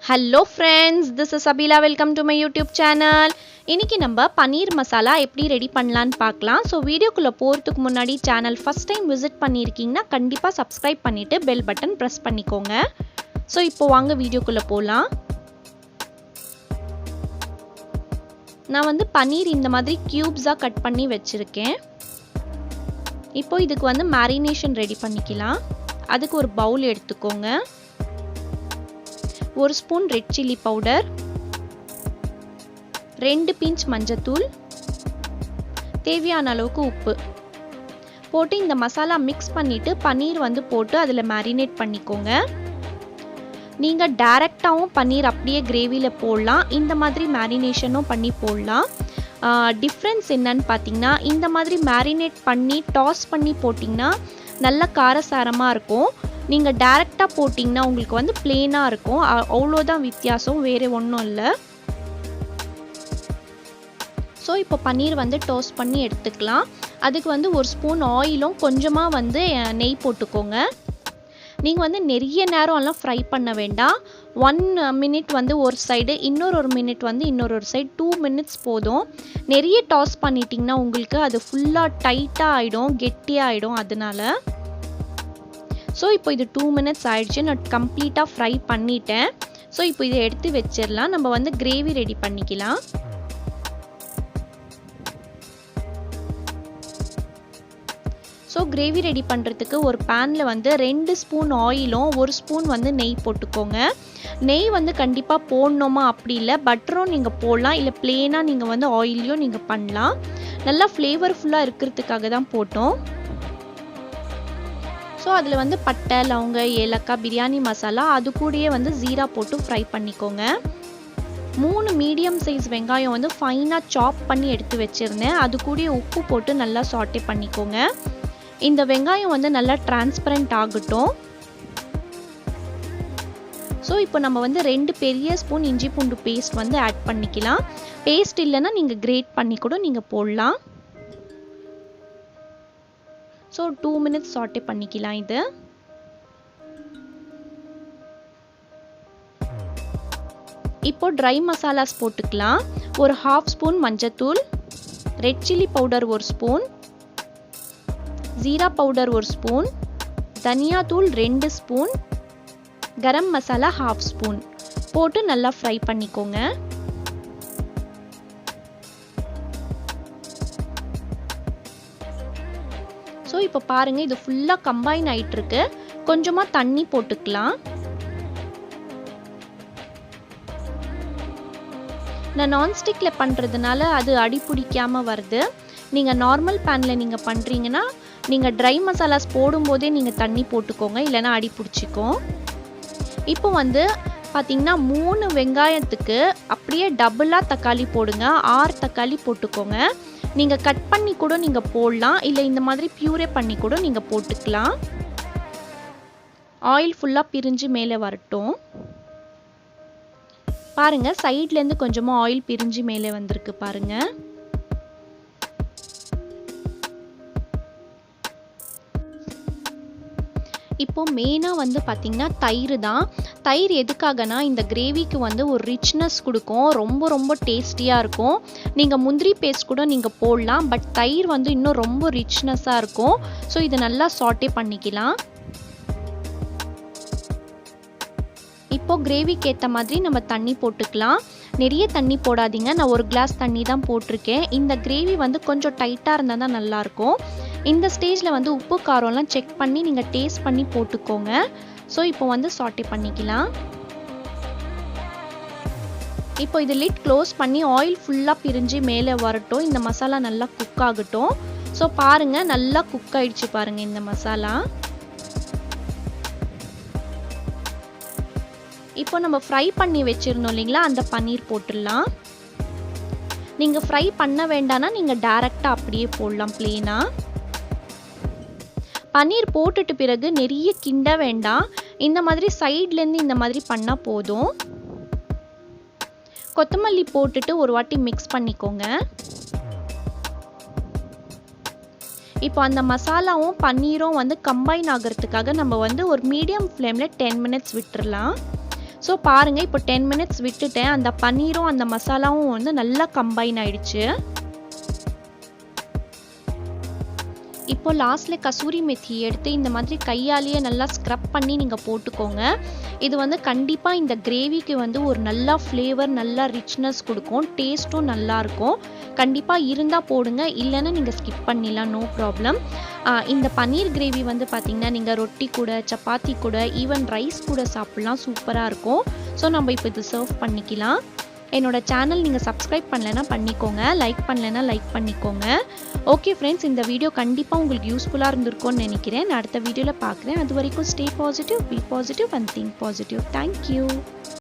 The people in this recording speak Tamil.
Hello friends, this is Abila. Welcome to my YouTube channel. இன்னைக்கு நம்ம பனீர் மசாலா எப்படி ரெடி பண்ணலாம்னு பார்க்கலாம். ஸோ வீடியோக்குள்ள போறதுக்கு முன்னாடி சேனல் ஃபர்ஸ்ட் டைம் விசிட் பண்ணியிருக்கீங்கன்னா கண்டிப்பாக சப்ஸ்கிரைப் பண்ணிட்டு பெல் பட்டன் ப்ரெஸ் பண்ணிக்கோங்க. ஸோ இப்போ வாங்க வீடியோக்குள்ள போகலாம். நான் வந்து பனீர் இந்த மாதிரி கியூப்ஸாக கட் பண்ணி வச்சுருக்கேன். இப்போ இதுக்கு வந்து மேரினேஷன் ரெடி பண்ணிக்கலாம். அதுக்கு ஒரு பவுல் எடுத்துக்கோங்க. ஒரு spoon red chilli powder, 2 pinch மஞ்சத்தூள், தேவையான அளவுக்கு உப்பு போட்டு இந்த மசாலா மிக்ஸ் பண்ணிட்டு பன்னீர் வந்து போட்டு அதில் மேரினேட் பண்ணிக்கோங்க. நீங்கள் டைரெக்டாகவும் பன்னீர் அப்படியே கிரேவியில் போடலாம், இந்த மாதிரி மேரினேஷனும் பண்ணி போடலாம். டிஃப்ரென்ஸ் என்னன்னு பார்த்தீங்கன்னா, இந்த மாதிரி மேரினேட் பண்ணி டாஸ் பண்ணி போட்டிங்கன்னா நல்ல காரசாரமாக இருக்கும். நீங்கள் டைரெக்டாக போட்டிங்கன்னா உங்களுக்கு வந்து பிளெயினாக இருக்கும். அவ்வளோதான் வித்தியாசம், வேறு ஒன்றும் இல்லை. ஸோ இப்போ பன்னீர் வந்து டோஸ்ட் பண்ணி எடுத்துக்கலாம். அதுக்கு வந்து ஒரு ஸ்பூன் ஆயிலும் கொஞ்சமாக வந்து நெய் போட்டுக்கோங்க. நீங்கள் வந்து நிறைய நேரம்லாம் ஃப்ரை பண்ண வேண்டாம். 1 மினிட் வந்து ஒரு சைடு, இன்னொரு மினிட் வந்து இன்னொரு சைடு, 2 மினிட்ஸ் போதும். நிறைய டாஸ் பண்ணிட்டிங்கன்னா உங்களுக்கு அது ஃபுல்லாக டைட்டாக ஆகிடும், கெட்டியாக ஆகிடும். அதனால ஸோ இப்போ இது 2 மினிட்ஸ் ஆயிடுச்சு. நான் கம்ப்ளீட்டாக ஃப்ரை பண்ணிட்டேன். ஸோ இப்போ இதை எடுத்து வச்சிடலாம். நம்ம வந்து கிரேவி ரெடி பண்ணிக்கலாம். ஸோ கிரேவி ரெடி பண்ணுறதுக்கு ஒரு பேனில் வந்து 2 ஸ்பூன் ஆயிலும் 1 ஸ்பூன் வந்து நெய் போட்டுக்கோங்க. நெய் வந்து கண்டிப்பாக போடணுமா அப்படி இல்லை, பட்டரும் நீங்கள் போடலாம், இல்லை பிளெயினாக நீங்கள் வந்து ஆயிலையும் நீங்கள் பண்ணலாம். நல்லா ஃப்ளேவர்ஃபுல்லாக இருக்கிறதுக்காக தான் போட்டோம். ஸோ அதில் வந்து பட்டை, லவங்க, ஏலக்காய், பிரியாணி மசாலா, அது கூடயே வந்து ஜீரா போட்டு ஃப்ரை பண்ணிக்கோங்க. 3 மீடியம் சைஸ் வெங்காயம் வந்து ஃபைனாக சாப் பண்ணி எடுத்து வச்சுருந்தேன். அது கூடயே உப்பு போட்டு நல்லா சாட்டே பண்ணிக்கோங்க. இந்த வெங்காயம் வந்து நல்லா டிரான்ஸ்பரண்ட் ஆகட்டும். ஸோ இப்போ நம்ம வந்து 2 பெரிய ஸ்பூன் இஞ்சி பூண்டு பேஸ்ட் வந்து ஆட் பண்ணிக்கலாம். பேஸ்ட் இல்லைன்னா நீங்கள் கிரேட் பண்ணி கூட நீங்கள் போடலாம். ஸோ 2 மினிட்ஸ் சாட்டே பண்ணிக்கலாம். இது இப்போ ட்ரை மசாலாஸ் போட்டுக்கலாம். ஒரு 1/2 ஸ்பூன் மஞ்சத்தூள், red chilli powder 1 spoon, jeera powder 1 spoon, தனியா தூள் 2 ஸ்பூன், கரம் மசாலா 1/2 ஸ்பூன் போட்டு நல்லா ஃப்ரை பண்ணிக்கோங்க. ஸோ இப்போ பாருங்கள், இது ஃபுல்லாக கம்பைன் ஆகிட்டுருக்கு. கொஞ்சமாக தண்ணி போட்டுக்கலாம். நான் நான்ஸ்டிக்கில் பண்ணுறதுனால அது அடி பிடிக்காமல் வருது. நீங்கள் நார்மல் பேனில் நீங்கள் பண்ணுறீங்கன்னா நீங்கள் ட்ரை மசாலாஸ் போடும்போதே நீங்கள் தண்ணி போட்டுக்கோங்க, இல்லைனா அடி பிடிச்சிக்கும். இப்போ வந்து பார்த்திங்கன்னா 3 வெங்காயத்துக்கு அப்படியே டபுளாக தக்காளி போடுங்க. 6 தக்காளி போட்டுக்கோங்க. நீங்கள் கட் பண்ணி கூட நீங்கள் போடலாம், இல்லை இந்த மாதிரி பியூரே பண்ணி கூட நீங்கள் போட்டுக்கலாம். ஆயில் ஃபுல்லாக பிரிஞ்சு மேலே வரட்டும். பாருங்கள், சைட்லேருந்து கொஞ்சமாக ஆயில் பிரிஞ்சு மேலே வந்திருக்கு பாருங்கள். இப்போ மெயினாக வந்து பார்த்திங்கன்னா தயிர் தான். தயிர் எதுக்காகனா இந்த கிரேவிக்கு வந்து ஒரு ரிச்னஸ் கொடுக்கும், ரொம்ப ரொம்ப டேஸ்டியாக இருக்கும். நீங்கள் முந்திரி பேஸ்ட் கூட நீங்கள் போடலாம், பட் தயிர் வந்து இன்னும் ரொம்ப ரிச்னஸாக இருக்கும். ஸோ இதை நல்லா சாட்டே பண்ணிக்கலாம். இப்போ கிரேவிக்கு ஏற்ற மாதிரி நம்ம தண்ணி போட்டுக்கலாம். நிறைய தண்ணி போடாதீங்க, நான் 1 கிளாஸ் தண்ணி தான் போட்டிருக்கேன். இந்த கிரேவி வந்து கொஞ்சம் டைட்டாக இருந்தால் தான் நல்லாயிருக்கும். இந்த ஸ்டேஜில் வந்து உப்பு காரம்லாம் செக் பண்ணி நீங்கள் டேஸ்ட் பண்ணி போட்டுக்கோங்க. ஸோ இப்போ வந்து சாட்டே பண்ணிக்கலாம். இப்போ இது லிட் க்ளோஸ் பண்ணி ஆயில் ஃபுல்லாக பிரிஞ்சு மேலே வரட்டும். இந்த மசாலா நல்லா குக் ஆகட்டும். ஸோ பாருங்கள், நல்லா குக் ஆகிடுச்சு பாருங்கள் இந்த மசாலா. இப்போ நம்ம ஃப்ரை பண்ணி வச்சுருந்தோம் இல்லைங்களா, அந்த பன்னீர் போட்டுடலாம். நீங்கள் ஃப்ரை பண்ண வேண்டாம்னா நீங்கள் டைரெக்டாக அப்படியே போடலாம் பிளெயினாக. பன்னீர் போட்டுட்டு பிறகு நிறைய கிண்ட வேண்டாம், இந்த மாதிரி சைட்லேருந்து இந்த மாதிரி பண்ணால் போதும். கொத்தமல்லி போட்டுட்டு ஒரு வாட்டி மிக்ஸ் பண்ணிக்கோங்க. இப்போ அந்த மசாலாவும் பன்னீரும் வந்து கம்பைன் ஆகிறதுக்காக நம்ம வந்து ஒரு மீடியம் ஃப்ளேமில் 10 மினிட்ஸ் விட்டுறலாம். ஸோ பாருங்கள், இப்போ 10 மினிட்ஸ் விட்டுட்டேன். அந்த பன்னீரும் அந்த மசாலாவும் வந்து நல்லா கம்பைன் ஆயிடுச்சு. இப்போ லாஸ்ட்டில் கசூரி மெத்தி எடுத்து இந்த மாதிரி கையாலேயே நல்லா ஸ்க்ரப் பண்ணி நீங்கள் போட்டுக்கோங்க. இது வந்து கண்டிப்பாக இந்த கிரேவிக்கு வந்து ஒரு நல்ல ஃப்ளேவர், நல்ல ரிச்னஸ் கொடுக்கும். டேஸ்ட்டும் நல்லாயிருக்கும். கண்டிப்பாக இருந்தால் போடுங்க, இல்லைன்னா நீங்கள் ஸ்கிப் பண்ணிடலாம், நோ ப்ராப்ளம். இந்த பன்னீர் கிரேவி வந்து பார்த்திங்கன்னா நீங்கள் ரொட்டி கூட, சப்பாத்தி கூட, ஈவன் ரைஸ் கூட சாப்பிட்லாம், சூப்பராக இருக்கும். ஸோ நம்ம இப்போ இது சர்வ் பண்ணிக்கலாம். என்னோட சேனல் நீங்கள் சப்ஸ்கிரைப் பண்ணலைன்னா பண்ணிக்கோங்க, லைக் பண்ணலைன்னா லைக் பண்ணிக்கோங்க. ஓகே ஃப்ரெண்ட்ஸ், இந்த வீடியோ கண்டிப்பாக உங்களுக்கு யூஸ்ஃபுல்லாக இருந்திருக்கும்னு நினைக்கிறேன். நான் அடுத்த வீடியோவில் பார்க்குறேன். அது வரைக்கும் stay positive, be positive and think positive. Thank you.